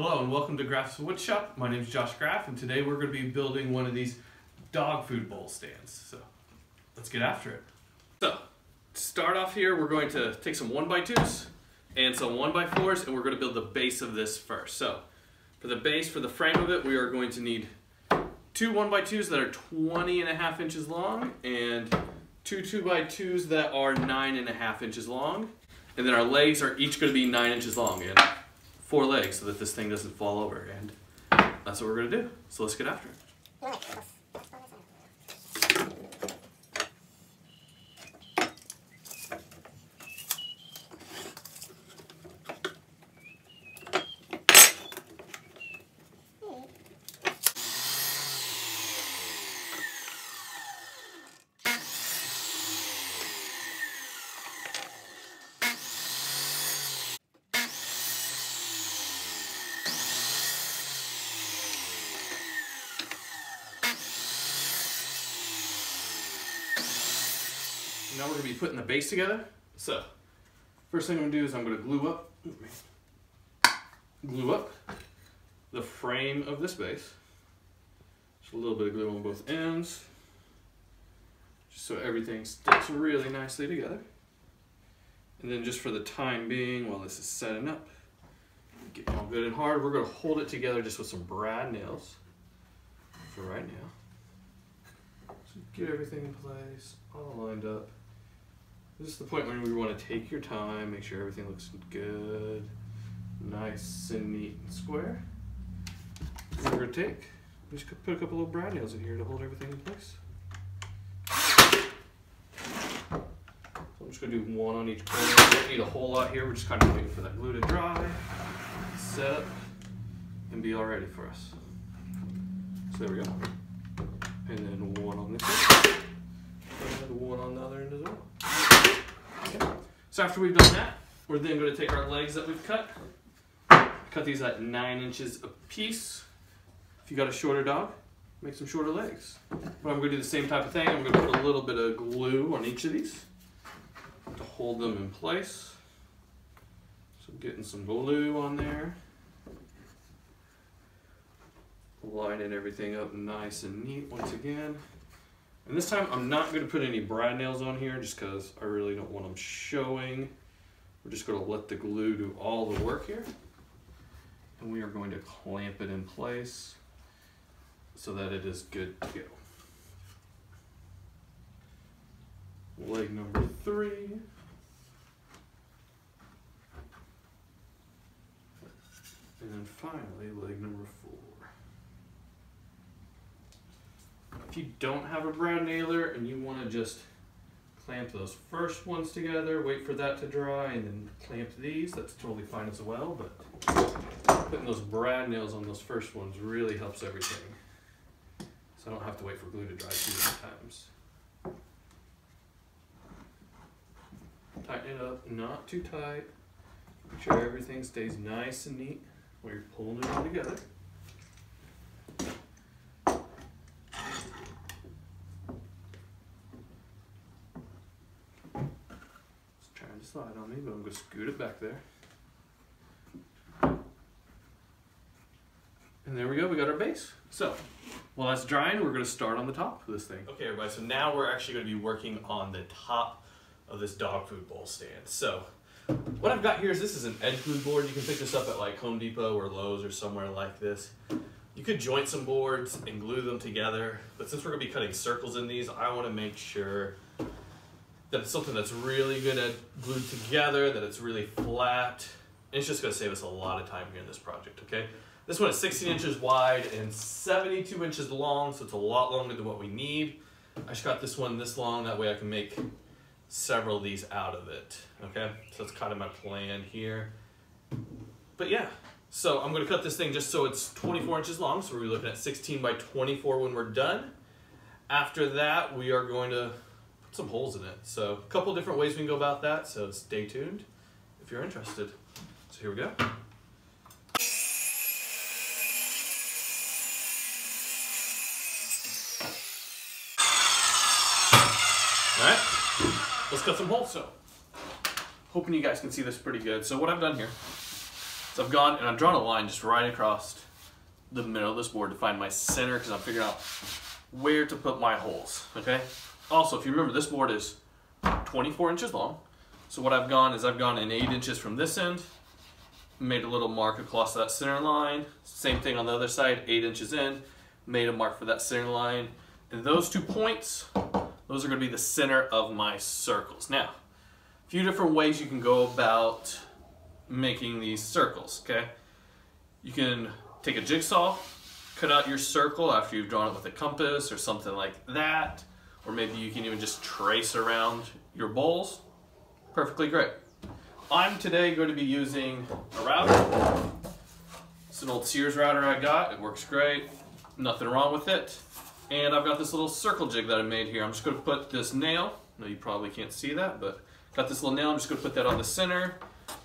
Hello and welcome to Graff's Woodshop. My name is Josh Graff and today we're going to be building one of these dog food bowl stands. So let's get after it. So to start off here, we're going to take some 1x2s and some 1x4s and we're going to build the base of this first. So for the base, for the frame of it, we are going to need two 1x2s that are 20.5 inches long and two 2x2s that are 9.5 inches long. And then our legs are each going to be 9 inches long and 4 legs so that this thing doesn't fall over, and that's what we're going to do. So let's get after it. Now we're going to be putting the base together. So first thing I'm going to do is I'm going to glue up the frame of this base. Just a little bit of glue on both ends, just so everything sticks really nicely together. And then just for the time being, while this is setting up, getting all good and hard, we're going to hold it together just with some brad nails for right now. So get everything in place, all lined up. This is the point when we want to take your time, make sure everything looks good, nice and neat and square. What we're going to take, we just put a couple little brad nails in here to hold everything in place. So I'm just going to do one on each corner. We don't need a whole lot here, we're just kind of waiting for that glue to dry, set up, and be all ready for us. So there we go. And then one on this end, and one on the other end as well. Okay. So after we've done that, we're then going to take our legs that we've cut these at 9 inches a piece. If you got a shorter dog, make some shorter legs. But I'm going to do the same type of thing. I'm going to put a little bit of glue on each of these to hold them in place. So getting some glue on there. Lining everything up nice and neat once again. And this time I'm not going to put any brad nails on here just because I really don't want them showing. We're just going to let the glue do all the work here. And we are going to clamp it in place so that it is good to go. Leg number 3. And then finally leg number 4. If you don't have a brad nailer and you want to just clamp those first ones together, wait for that to dry, and then clamp these, that's totally fine as well, but putting those brad nails on those first ones really helps everything. So I don't have to wait for glue to dry 2 different times. Tighten it up, not too tight. Make sure everything stays nice and neat while you're pulling it all together. Slide on me, but I'm going to scoot it back there. And there we go, we got our base. So, while that's drying, we're going to start on the top of this thing. Okay everybody, so now we're actually going to be working on the top of this dog food bowl stand. So, what I've got here is this is an edge glue board. You can pick this up at like Home Depot or Lowe's or somewhere like this. You could joint some boards and glue them together, but since we're going to be cutting circles in these, I want to make sure that it's something that's really good at glued together, that it's really flat. And it's just gonna save us a lot of time here in this project, okay? This one is 16 inches wide and 72 inches long, so it's a lot longer than what we need. I just got this one this long, that way I can make several of these out of it, okay? So that's kind of my plan here. But yeah, so I'm gonna cut this thing just so it's 24 inches long, so we're looking at 16 by 24 when we're done. After that, we are going to some holes in it. So a couple different ways we can go about that, so stay tuned if you're interested. So here we go. Alright, let's cut some holes. So hoping you guys can see this pretty good. So what I've done here So I've gone and I've drawn a line just right across the middle of this board to find my center because I'm figuring out where to put my holes, okay? Also, if you remember, this board is 24 inches long. So what I've gone is I've gone in 8 inches from this end, made a little mark across that center line. Same thing on the other side, 8 inches in, made a mark for that center line. And those 2 points, those are gonna be the center of my circles. Now, a few different ways you can go about making these circles, okay? You can take a jigsaw, cut out your circle after you've drawn it with a compass or something like that, or maybe you can even just trace around your bowls. Perfectly great. I'm today going to be using a router. It's an old Sears router I got. It works great. Nothing wrong with it. And I've got this little circle jig that I made here. I'm just going to put this nail. I know you probably can't see that, but got this little nail. I'm just going to put that on the center,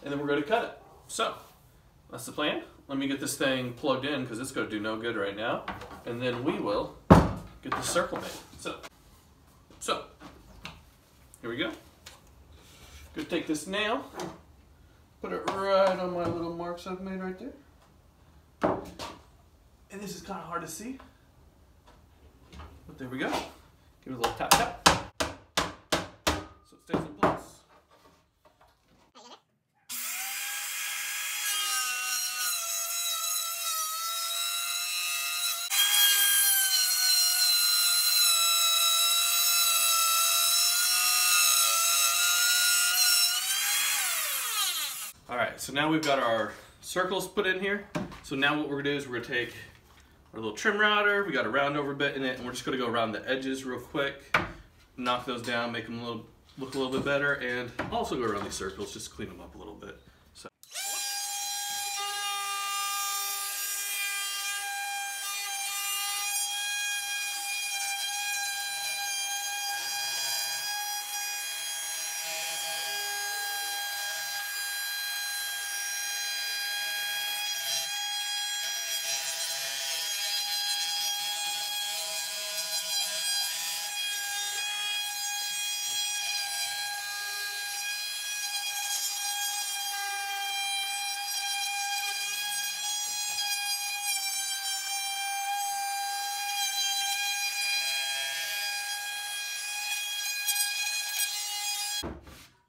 and then we're going to cut it. So that's the plan. Let me get this thing plugged in because it's going to do no good right now, and then we will get the circle made. So here we go. Gonna take this nail, put it right on my little marks I've made right there. And this is kind of hard to see, but there we go. Give it a little tap tap, so it stays in place. All right, so now we've got our circles put in here. So now what we're gonna do is we're gonna take our little trim router, we got a round over bit in it, and we're just gonna go around the edges real quick, knock those down, make them look a little bit better, and also go around these circles, just clean them up a little bit. So.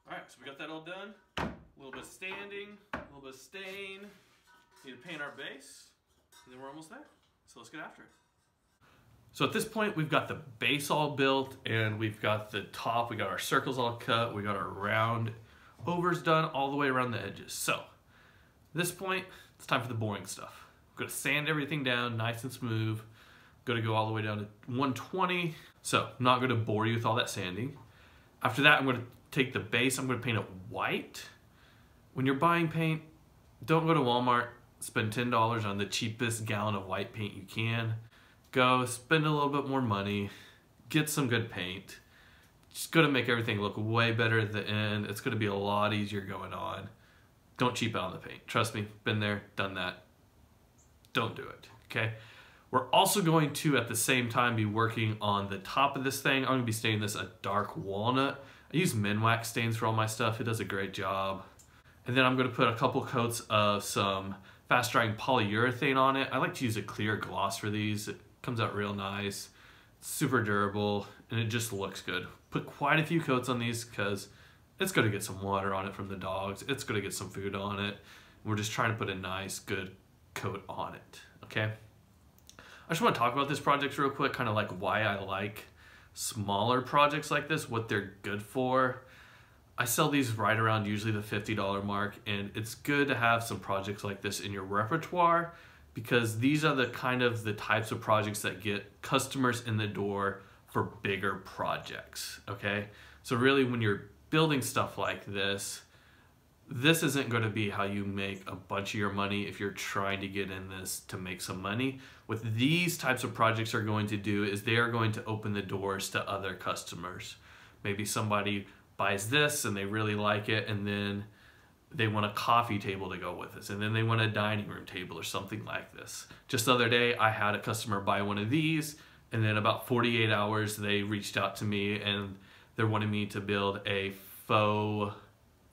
Alright, so we got that all done. A little bit of standing, a little bit of stain. Need to paint our base, and then we're almost there. So let's get after it. So at this point, we've got the base all built, and we've got the top, we got our circles all cut, we got our round overs done all the way around the edges. So at this point, it's time for the boring stuff. I'm gonna sand everything down nice and smooth. Gonna go all the way down to 120. So I'm not gonna bore you with all that sanding. After that, I'm gonna take the base, I'm gonna paint it white. When you're buying paint, don't go to Walmart, spend $10 on the cheapest gallon of white paint you can. Go spend a little bit more money, get some good paint. It's gonna make everything look way better at the end. It's gonna be a lot easier going on. Don't cheap out on the paint. Trust me, been there, done that. Don't do it, okay? We're also going to, at the same time, be working on the top of this thing. I'm gonna be staining this a dark walnut. I use Minwax stains for all my stuff. It does a great job. And then I'm gonna put a couple coats of some fast drying polyurethane on it. I like to use a clear gloss for these. It comes out real nice, super durable, and it just looks good. Put quite a few coats on these because it's gonna get some water on it from the dogs. It's gonna get some food on it. We're just trying to put a nice, good coat on it, okay? I just wanna talk about this project real quick, kind of like why I like smaller projects like this, what they're good for. I sell these right around usually the $50 mark, and it's good to have some projects like this in your repertoire because these are the types of projects that get customers in the door for bigger projects, okay? So really when you're building stuff like this isn't going to be how you make a bunch of your money if you're trying to get in this to make some money. What these types of projects are going to do is they are going to open the doors to other customers. Maybe somebody buys this and they really like it, and then they want a coffee table to go with this, and then they want a dining room table or something like this. Just the other day, I had a customer buy one of these, and then about 48 hours, they reached out to me and they're wanting me to build a faux,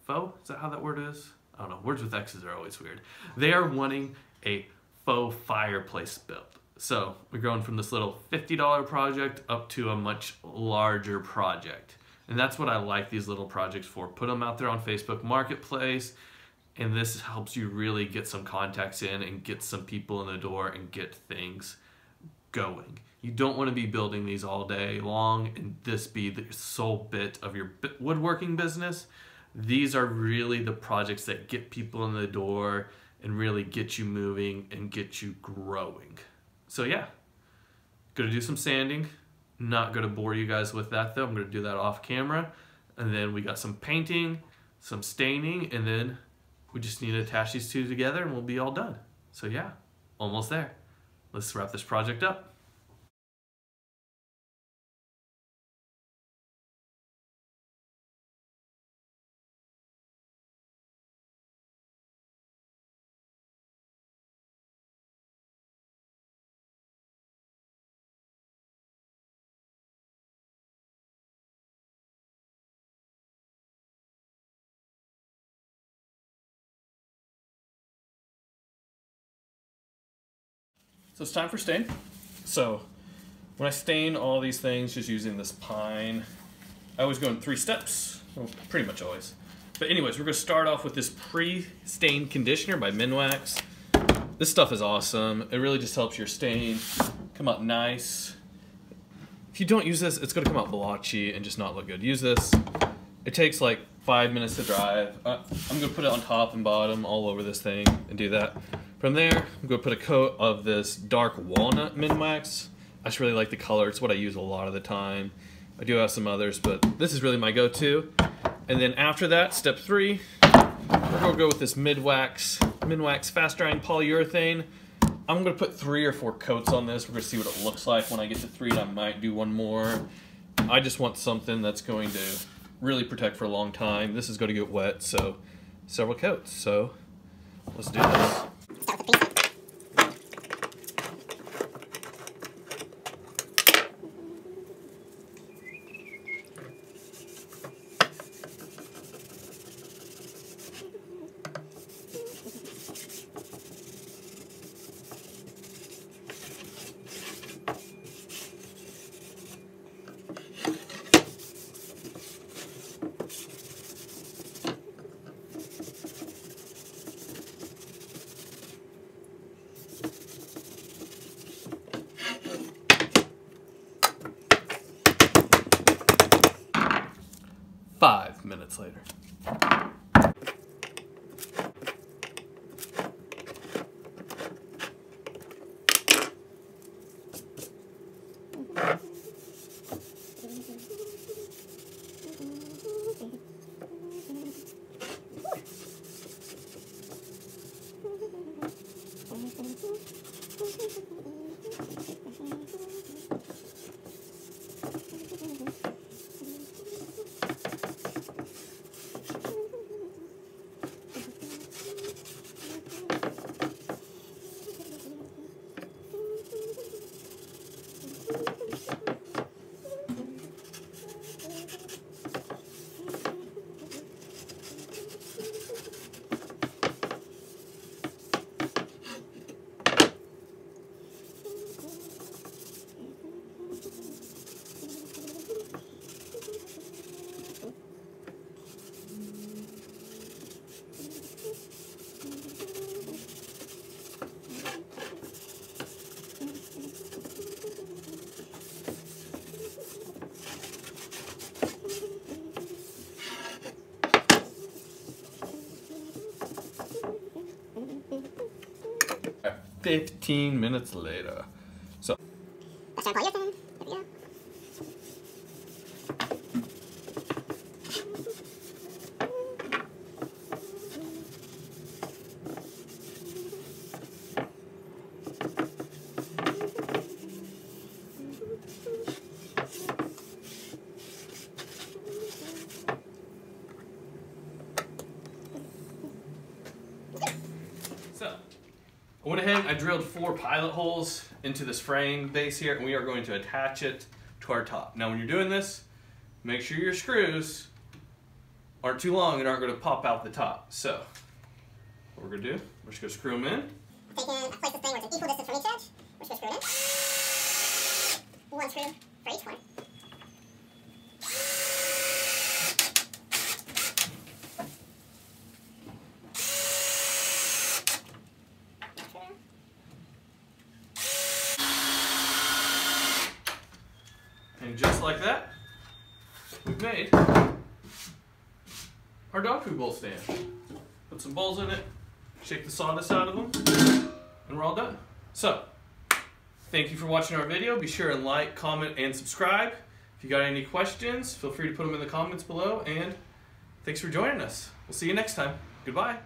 is that how that word is? don't know, words with X's are always weird. They are wanting a faux fireplace built. So we're going from this little $50 project up to a much larger project. And that's what I like these little projects for. Put them out there on Facebook Marketplace, and this helps you really get some contacts in and get some people in the door and get things going. You don't want to be building these all day long and this be the sole bit of your woodworking business. These are really the projects that get people in the door and really get you moving and get you growing. So yeah, gonna do some sanding. Not gonna bore you guys with that though. I'm gonna do that off camera. And then we got some painting, some staining, and then we just need to attach these two together and we'll be all done. So yeah, almost there. Let's wrap this project up. So it's time for stain. So when I stain all these things just using this pine, I always go in 3 steps, well, pretty much always. But anyways, we're gonna start off with this pre-stain conditioner by Minwax. This stuff is awesome. It really just helps your stain come out nice. If you don't use this, it's gonna come out blotchy and just not look good. Use this. It takes like 5 minutes to dry. I'm gonna put it on top and bottom all over this thing and do that. From there, I'm gonna put a coat of this dark walnut Minwax. I just really like the color. It's what I use a lot of the time. I do have some others, but this is really my go-to. And then after that, step 3, we're gonna go with this Minwax fast drying polyurethane. I'm gonna put 3 or 4 coats on this. We're gonna see what it looks like. When I get to 3, I might do 1 more. I just want something that's going to really protect for a long time. This is gonna get wet, so several coats. So let's do this. 5 minutes later. At 15 minutes later. So. I went ahead, I drilled 4 pilot holes into this frame base here, and we are going to attach it to our top. Now when you're doing this, make sure your screws aren't too long and aren't going to pop out the top. So what we're gonna do, we're just gonna screw them in. I've place this thing where it's an equal distance from each edge. We're just gonna screw it in. One screw for each one. And just like that, we've made our dog food bowl stand. Put some bowls in it, shake the sawdust out of them, and we're all done. So, thank you for watching our video. Be sure and like, comment, and subscribe. If you got any questions, feel free to put them in the comments below, and thanks for joining us. We'll see you next time. Goodbye.